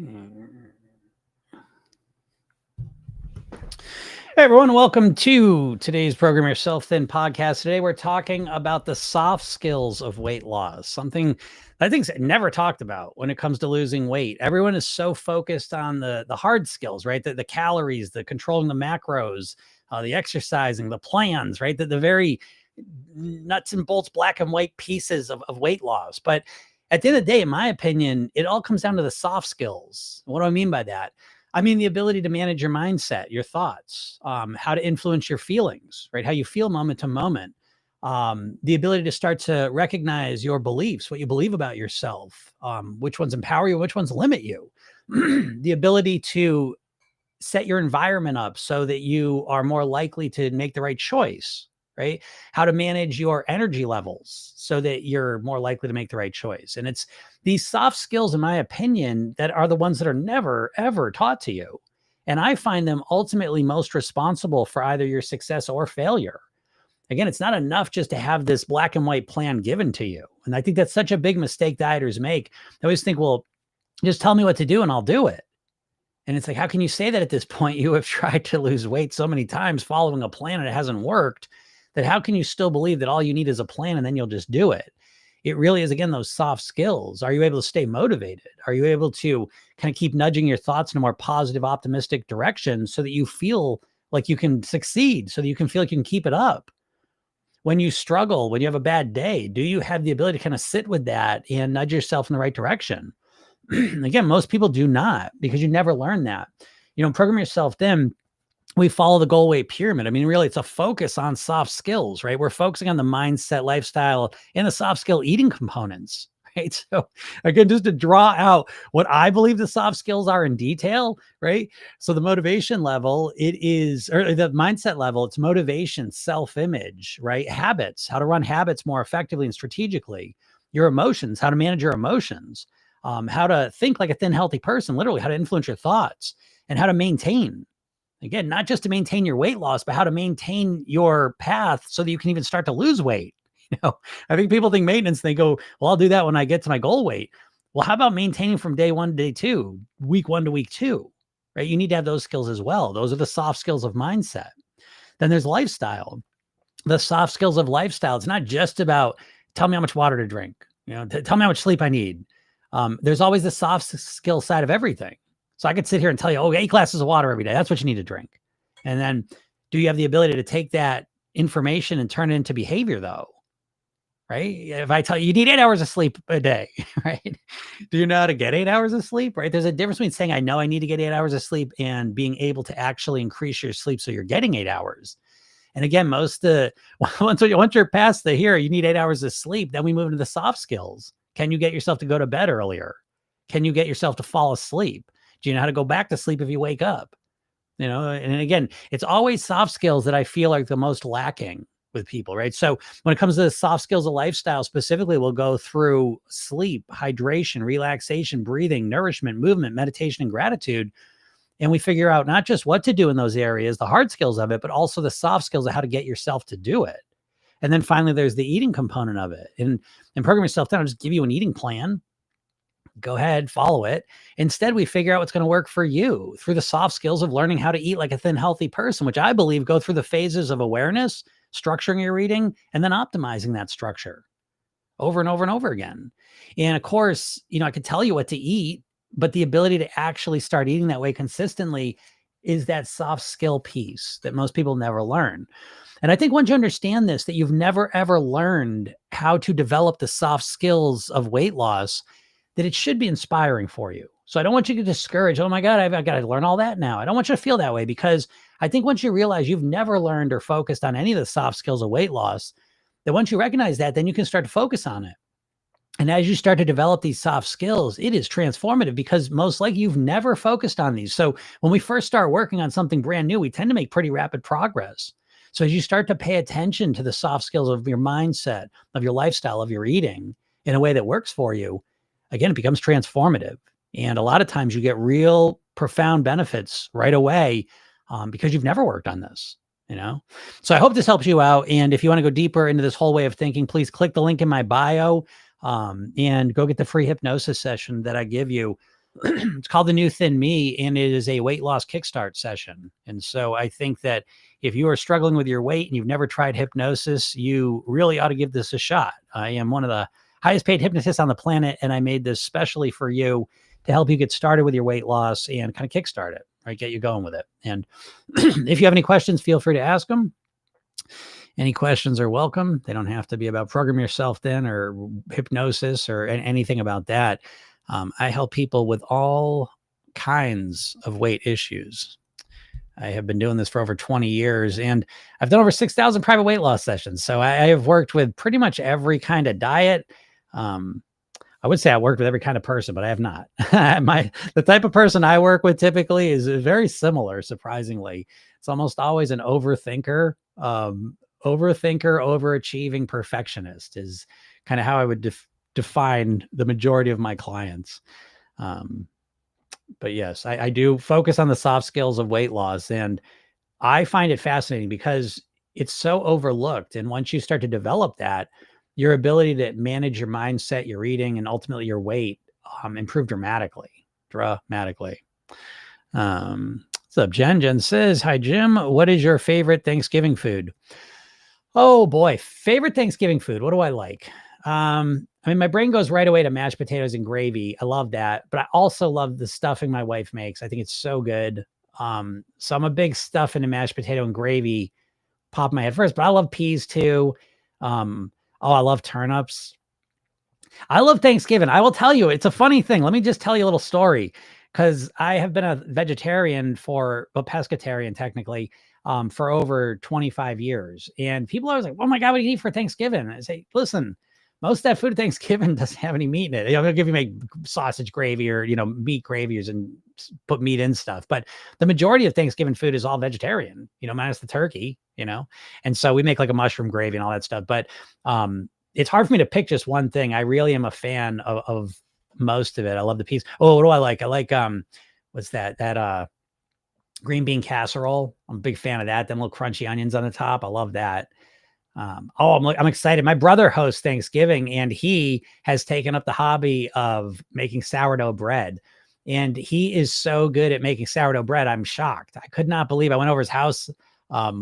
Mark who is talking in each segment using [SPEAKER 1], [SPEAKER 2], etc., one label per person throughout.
[SPEAKER 1] Hey everyone, welcome to today's Program Yourself Thin podcast. Today we're talking about the soft skills of weight loss, something I think is never talked about when it comes to losing weight. Everyone is so focused on the hard skills, right? The calories, the controlling the macros, the exercising, the plans, right? The very nuts and bolts, black and white pieces of weight loss. But at the end of the day, in my opinion, it all comes down to the soft skills. What do I mean by that? I mean the ability to manage your mindset, your thoughts, how to influence your feelings, right? How you feel moment to moment, the ability to start to recognize your beliefs, what you believe about yourself, which ones empower you, which ones limit you, the ability to set your environment up so that you are more likely to make the right choice, right? How to manage your energy levels so that you're more likely to make the right choice. And it's these soft skills, in my opinion, that are the ones that are never, ever taught to you. And I find them ultimately most responsible for either your success or failure. Again, it's not enough just to have this black and white plan given to you. And I think that's such a big mistake dieters make. They always think, well, just tell me what to do and I'll do it. And it's like, how can you say that at this point? You have tried to lose weight so many times following a plan and it hasn't worked, that how can you still believe that all you need is a plan and then you'll just do it? It really is, again, those soft skills. Are you able to stay motivated? Are you able to kind of keep nudging your thoughts in a more positive, optimistic direction so that you feel like you can succeed, so that you can feel like you can keep it up? When you struggle, when you have a bad day, do you have the ability to kind of sit with that and nudge yourself in the right direction? Again, most people do not, because you never learn that. You know, Program Yourself Thin, we follow the goal weight pyramid. I mean, really, it's a focus on soft skills, right? We're focusing on the mindset, lifestyle, and the soft skill eating components, right? So again, just to draw out what I believe the soft skills are in detail, right? So the motivation level, it is, or the mindset level, it's motivation, self-image, right? Habits, how to run habits more effectively and strategically. Your emotions, how to manage your emotions. How to think like a thin, healthy person, literally how to influence your thoughts, and how to maintain. Again, not just to maintain your weight loss, but how to maintain your path so that you can even start to lose weight. You know, I think people think maintenance, they go, well, I'll do that when I get to my goal weight. Well, how about maintaining from day one to day two, week one to week two, right? You need to have those skills as well. Those are the soft skills of mindset. Then there's lifestyle, the soft skills of lifestyle. It's not just about tell me how much water to drink, you know, tell me how much sleep I need. There's always the soft skill side of everything. So I could sit here and tell you, oh, 8 glasses of water every day. That's what you need to drink. And then do you have the ability to take that information and turn it into behavior though? Right? If I tell you, you need 8 hours of sleep a day, right? Do you know how to get 8 hours of sleep, right? There's a difference between saying, I know I need to get 8 hours of sleep and being able to actually increase your sleep so you're getting 8 hours. And again, once you're past the here, you need 8 hours of sleep, then we move into the soft skills. Can you get yourself to go to bed earlier? Can you get yourself to fall asleep? Do you know how to go back to sleep if you wake up? You know, and again, it's always soft skills that I feel like the most lacking with people, right? So when it comes to the soft skills of lifestyle specifically, we'll go through sleep, hydration, relaxation, breathing, nourishment, movement, meditation, and gratitude. And we figure out not just what to do in those areas, the hard skills of it, but also the soft skills of how to get yourself to do it. And then finally, there's the eating component of it. And Program Yourself Thin, I'll just give you an eating plan. Go ahead, follow it. Instead, we figure out what's going to work for you through the soft skills of learning how to eat like a thin, healthy person, which I believe go through the phases of awareness, structuring your eating, and then optimizing that structure over and over and over again. And of course, you know, I could tell you what to eat, but the ability to actually start eating that way consistently is that soft skill piece that most people never learn. And I think once you understand this, that you've never, ever learned how to develop the soft skills of weight loss, that it should be inspiring for you. So I don't want you to get discouraged. Oh my God, I've got to learn all that now. I don't want you to feel that way, because I think once you realize you've never learned or focused on any of the soft skills of weight loss, that once you recognize that, then you can start to focus on it. And as you start to develop these soft skills, it is transformative, because most likely you've never focused on these. So when we first start working on something brand new, we tend to make pretty rapid progress. So as you start to pay attention to the soft skills of your mindset, of your lifestyle, of your eating in a way that works for you, again, it becomes transformative. And a lot of times you get real profound benefits right away because you've never worked on this, you know? So I hope this helps you out. And if you want to go deeper into this whole way of thinking, please click the link in my bio and go get the free hypnosis session that I give you. It's called The New Thin Me, and it is a weight loss kickstart session. And so I think that if you are struggling with your weight and you've never tried hypnosis, you really ought to give this a shot. I am one of the highest paid hypnotists on the planet, and I made this specially for you to help you get started with your weight loss and kind of kickstart it, right? Get you going with it. And if you have any questions, feel free to ask them. Any questions are welcome. They don't have to be about Program Yourself Thin or hypnosis or anything about that. I help people with all kinds of weight issues. I have been doing this for over 20 years, and I've done over 6,000 private weight loss sessions. So I have worked with pretty much every kind of diet. I would say I worked with every kind of person, but I have not. The type of person I work with typically is very similar, surprisingly. It's almost always an overthinker. Overachieving perfectionist is kind of how I would define the majority of my clients. But yes, I do focus on the soft skills of weight loss, and I find it fascinating because it's so overlooked. And once you start to develop that, your ability to manage your mindset, your eating, and ultimately your weight improve dramatically. What's up, Jen? Jen says, hi, Jim. What is your favorite Thanksgiving food? Oh boy, favorite Thanksgiving food. What do I like? I mean, my brain goes right away to mashed potatoes and gravy. I love that, but I also love the stuffing my wife makes. I think it's so good. So I'm a big stuffing and mashed potato and gravy pop in my head first, but I love peas too. I love turnips. I love Thanksgiving. I will tell you, it's a funny thing. Let me just tell you a little story, because I have been a vegetarian pescatarian technically, for over 25 years. And people are always like, oh my God, what do you eat for Thanksgiving? And I say, listen, most of that food at Thanksgiving doesn't have any meat in it. They'll give you make sausage gravy or, meat gravies and put meat in stuff. But the majority of Thanksgiving food is all vegetarian, minus the turkey, and so we make like a mushroom gravy and all that stuff. But it's hard for me to pick just one thing. I really am a fan of most of it. I love the peas. Oh, what do I like? I like, what's that green bean casserole. I'm a big fan of that. Them little crunchy onions on the top. I love that. I'm excited. My brother hosts Thanksgiving, and he has taken up the hobby of making sourdough bread. And he is so good at making sourdough bread. I'm shocked. I could not believe I went over his house a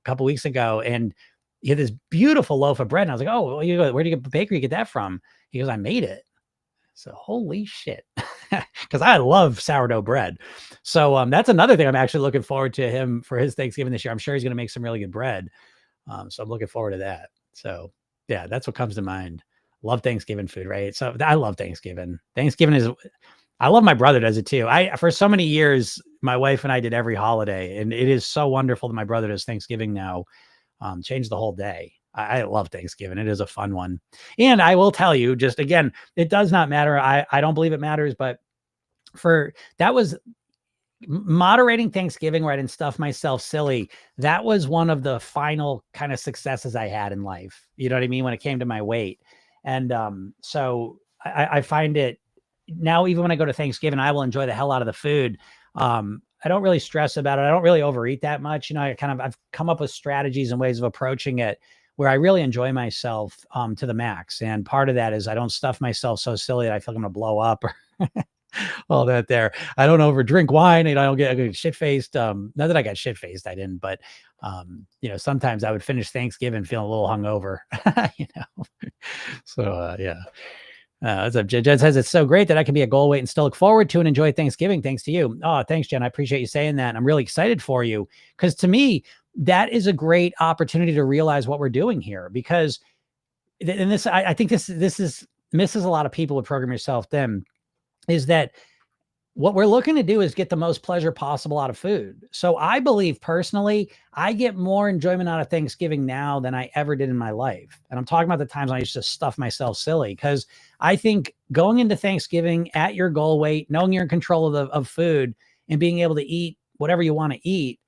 [SPEAKER 1] couple weeks ago, and he had this beautiful loaf of bread. And I was like, oh, where do you get the bakery get that from? He goes, I made it. So holy shit. Because I love sourdough bread. So that's another thing I'm actually looking forward to him for his Thanksgiving this year. I'm sure he's going to make some really good bread. So I'm looking forward to that. So yeah, that's what comes to mind. Love Thanksgiving food, right? So I love Thanksgiving. I love my brother does it too. For so many years, my wife and I did every holiday, and it is so wonderful that my brother does Thanksgiving now. Changed the whole day. I love Thanksgiving. It is a fun one. And I will tell you, just again, it does not matter. I don't believe it matters, but that was moderating Thanksgiving where I didn't stuff myself silly. That was one of the final kind of successes I had in life. You know what I mean? When it came to my weight. And so I find it now, even when I go to Thanksgiving, I will enjoy the hell out of the food. I don't really stress about it. I don't really overeat that much. I've come up with strategies and ways of approaching it where I really enjoy myself to the max. And part of that is I don't stuff myself so silly that I feel like I'm going to blow up or all that there. I don't over drink wine and I don't get shit faced. Not that I got shit faced, I didn't, but sometimes I would finish Thanksgiving feeling a little hungover, So yeah. What's up? Jen says it's so great that I can be a goal weight and still look forward to and enjoy Thanksgiving. Thanks to you. Oh, thanks, Jen. I appreciate you saying that. And I'm really excited for you because to me, that is a great opportunity to realize what we're doing here. Because, and this, I think this misses a lot of people with Program Yourself Thin, is that what we're looking to do is get the most pleasure possible out of food. So I believe personally, I get more enjoyment out of Thanksgiving now than I ever did in my life. And I'm talking about the times when I used to stuff myself silly, because I think going into Thanksgiving at your goal weight, knowing you're in control of food and being able to eat whatever you want to eat.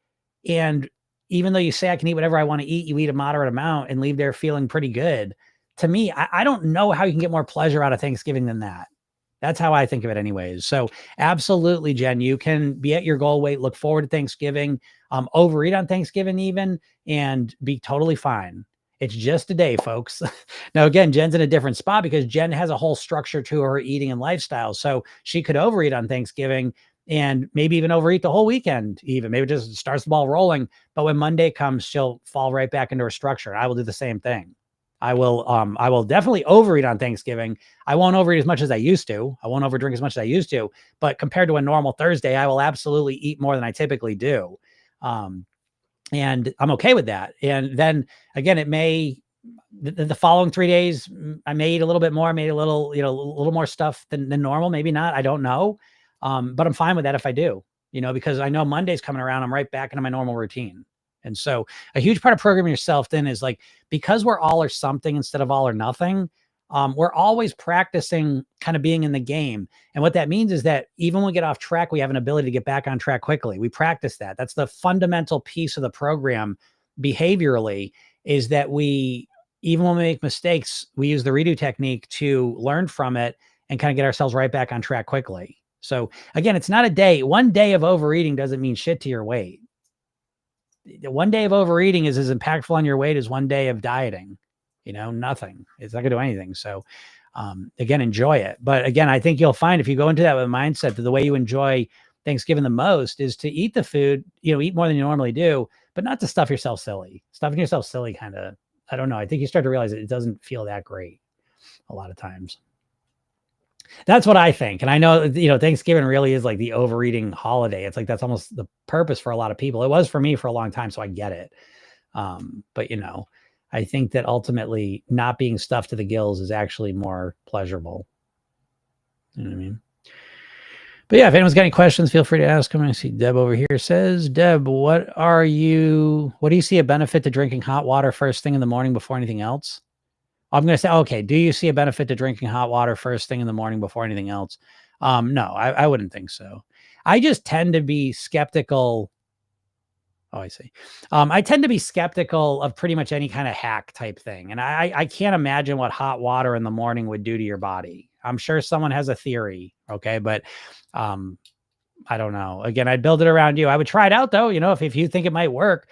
[SPEAKER 1] And even though you say I can eat whatever I want to eat, you eat a moderate amount and leave there feeling pretty good. To me, I don't know how you can get more pleasure out of Thanksgiving than that. That's how I think of it anyways. So absolutely, Jen, you can be at your goal weight, look forward to Thanksgiving, overeat on Thanksgiving even, and be totally fine. It's just a day, folks. Now, again, Jen's in a different spot because Jen has a whole structure to her eating and lifestyle. So she could overeat on Thanksgiving and maybe even overeat the whole weekend, even maybe just starts the ball rolling. But when Monday comes, she'll fall right back into her structure. I will do the same thing. I will definitely overeat on Thanksgiving. I won't overeat as much as I used to. I won't overdrink as much as I used to, but compared to a normal Thursday, I will absolutely eat more than I typically do. And I'm okay with that. And then again, it may, the following 3 days, I may eat a little bit more, maybe a little, a little more stuff than normal, maybe not, I don't know. But I'm fine with that if I do, because I know Monday's coming around, I'm right back into my normal routine. And so a huge part of programming yourself then is like, because we're all or something instead of all or nothing, we're always practicing kind of being in the game. And what that means is that even when we get off track, we have an ability to get back on track quickly. We practice that. That's the fundamental piece of the program behaviorally, is that even when we make mistakes, we use the redo technique to learn from it and kind of get ourselves right back on track quickly. So again, it's not a day. One day of overeating doesn't mean shit to your weight. One day of overeating is as impactful on your weight as one day of dieting. Nothing. It's not going to do anything. So again, enjoy it. But again, I think you'll find if you go into that with a mindset that the way you enjoy Thanksgiving the most is to eat the food, eat more than you normally do, but not to stuff yourself silly. Stuffing yourself silly kind of, I don't know. I think you start to realize that it doesn't feel that great a lot of times. That's what I think. And I know, Thanksgiving really is like the overeating holiday. It's like, that's almost the purpose for a lot of people. It was for me for a long time, so I get it. But I think that ultimately not being stuffed to the gills is actually more pleasurable. You know what I mean? But yeah, if anyone's got any questions, feel free to ask them. I see Deb over here says, Deb, what do you see a benefit to drinking hot water first thing in the morning before anything else? I'm going to say, okay, do you see a benefit to drinking hot water first thing in the morning before anything else? No, I wouldn't think so. I just tend to be skeptical. Oh, I see. I tend to be skeptical of pretty much any kind of hack type thing. And I can't imagine what hot water in the morning would do to your body. I'm sure someone has a theory. Okay. But I don't know. Again, I'd build it around you. I would try it out though. If you think it might work,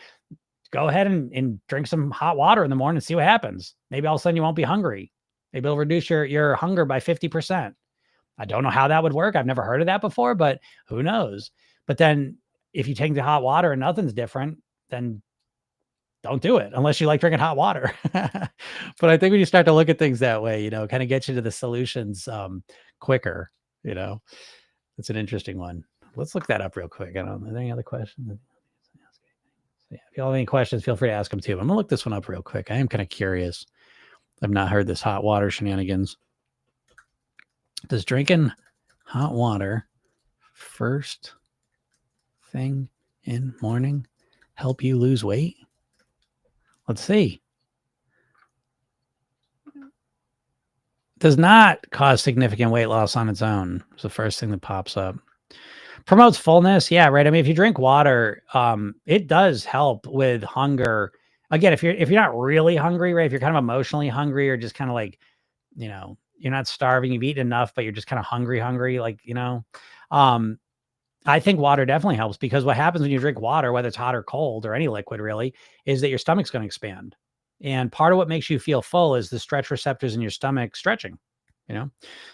[SPEAKER 1] go ahead and drink some hot water in the morning and see what happens. Maybe all of a sudden you won't be hungry. Maybe it'll reduce your hunger by 50%. I don't know how that would work. I've never heard of that before, but who knows? But then if you take the hot water and nothing's different, then don't do it unless you like drinking hot water. But I think when you start to look at things that way, kind of gets you to the solutions quicker, It's an interesting one. Let's look that up real quick. I don't know. Are there any other questions? Yeah, if you have any questions, feel free to ask them too. I'm gonna look this one up real quick. I am kind of curious. I've not heard this hot water shenanigans. Does drinking hot water first thing in morning help you lose weight? Let's see. Does not cause significant weight loss on its own. It's the first thing that pops up. Promotes fullness. Yeah, right. I mean, if you drink water, it does help with hunger. Again, if you're not really hungry, right? If you're kind of emotionally hungry or just kind of like, you're not starving, you've eaten enough, but you're just kind of hungry, I think water definitely helps, because what happens when you drink water, whether it's hot or cold or any liquid really, is that your stomach's going to expand. And part of what makes you feel full is the stretch receptors in your stomach stretching.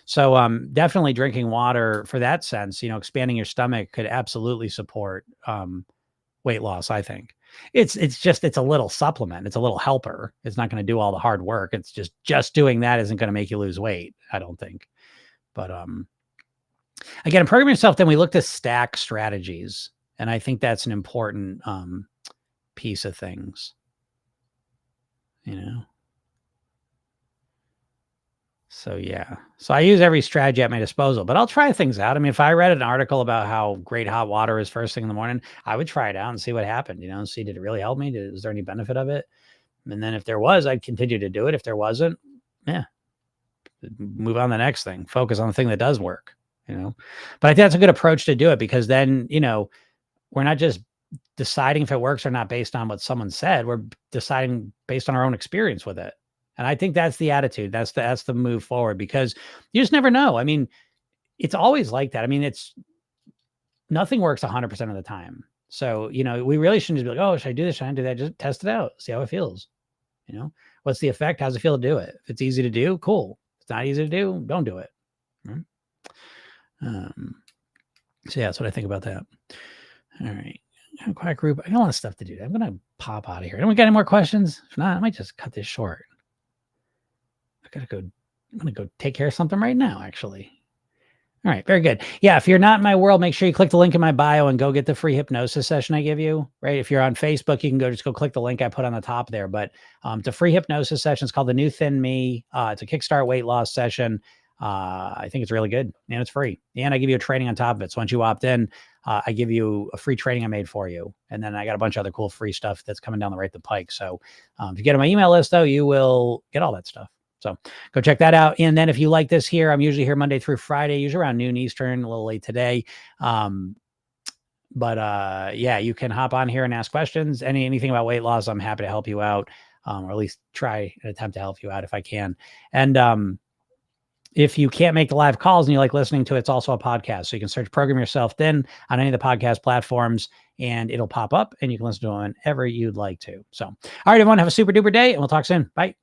[SPEAKER 1] So definitely drinking water for that sense, expanding your stomach could absolutely support weight loss. I think it's a little supplement. It's a little helper. It's not going to do all the hard work. It's just doing that isn't going to make you lose weight, I don't think. But again, in programming yourself, then we looked at stack strategies, and I think that's an important piece of things. So yeah. So I use every strategy at my disposal, but I'll try things out. I mean, if I read an article about how great hot water is first thing in the morning, I would try it out and see what happened, and see, did it really help me? Was there any benefit of it? And then if there was, I'd continue to do it. If there wasn't, yeah, move on to the next thing, focus on the thing that does work, But I think that's a good approach to do it, because then, we're not just deciding if it works or not based on what someone said. We're deciding based on our own experience with it. And I think that's the attitude. That's the move forward, because you just never know. I mean, it's always like that. I mean, nothing works 100% of the time. So, we really shouldn't just be like, oh, should I do this? Should I do that? Just test it out. See how it feels. What's the effect? How's it feel to do it? If it's easy to do, cool. If it's not easy to do, don't do it. Right? So yeah, that's what I think about that. All right. Quiet group. I got a lot of stuff to do. I'm going to pop out of here. Don't we got any more questions? If not, I might just cut this short. I'm going to go take care of something right now, actually. All right. Very good. Yeah. If you're not in my world, make sure you click the link in my bio and go get the free hypnosis session I give you, right? If you're on Facebook, you can just go click the link I put on the top there, but it's a free hypnosis session. It's called the New Thin Me. It's a Kickstart weight loss session. I think it's really good and it's free. And I give you a training on top of it. So once you opt in, I give you a free training I made for you. And then I got a bunch of other cool free stuff that's coming down the pike. So if you get on my email list though, you will get all that stuff. So go check that out. And then if you like this here, I'm usually here Monday through Friday, usually around noon Eastern, a little late today. But yeah, you can hop on here and ask questions. Anything about weight loss, I'm happy to help you out, or at least try and attempt to help you out if I can. And if you can't make the live calls and you like listening to it, it's also a podcast. So you can search Program Yourself Thin on any of the podcast platforms and it'll pop up and you can listen to it whenever you'd like to. So, all right, everyone, have a super duper day and we'll talk soon. Bye.